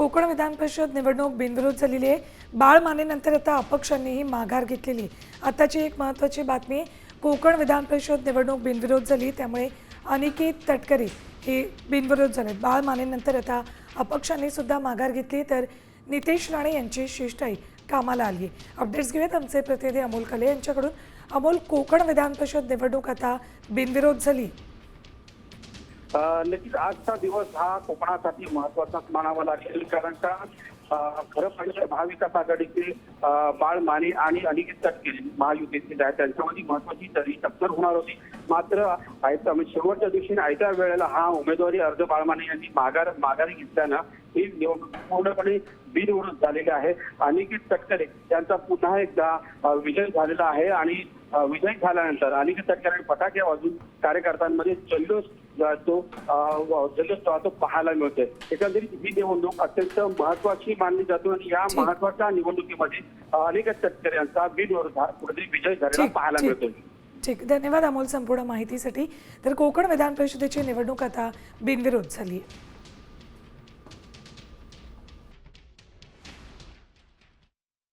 कोकण विधान परिषद निवडणूक बिनविरोध झालेली आहे। बाळ मानेनंतर आता अपक्षांनीही माघार घेतलेली आहे। आताची एक महत्त्वाची बातमी, कोकण विधान परिषद निवडणूक बिनविरोध झाली, त्यामुळे अनिकेत तटकरे हे बिनविरोध झाले। बाळ मानेनंतर आता अपक्षांनी सुद्धा माघार घेतली, तर नितेश राणे यांची शिष्टाई कामाला आली आहे। अपडेट्स घेऊयात आमचे प्रतिनिधी अमोल कले यांच्याकडून। अमोल, कोकण विधान परिषद निवडणूक आता बिनविरोध झाली। नक्कीच आजचा दिवस हा कोकणासाठी महत्वाचा मानावा लागेल, कारण का खरं पाहिलं महाविकास आघाडीचे बाळ माने आणि अनिकेत तटकरे महायुतीचे आहेत, त्यांच्यामध्ये महत्वाची तरी टक्कर होणार होती। मात्र शेवटच्या दिवशी आयत्या वेळेला हा उमेदवारी अर्ज बाळ माने यांनी माघारी घेतल्यानं ही निवडणूक पूर्णपणे बिनविरोध झालेली आहे। अनिकेत तटकरे यांचा पुन्हा एकदा विजय झालेला आहे आणि विजय झाल्यानंतर अनिकेत तटकरे फटाके वाजून कार्यकर्त्यांमध्ये जल्लोष तो पाहायला मिळतोय। एकंदरीत ही निवडणूक अत्यंत महत्वाची मानली जाते आणि या महत्वाच्या निवडणुकीमध्ये अनिकेत तटकरे यांचा बिनविरोध कुठेतरी विजय झालेला पाहायला मिळतोय। ठीक, धन्यवाद अमोल संपूर्ण माहितीसाठी। तर कोकण विधान परिषदेची निवडणूक आता बिनविरोध झाली आहे।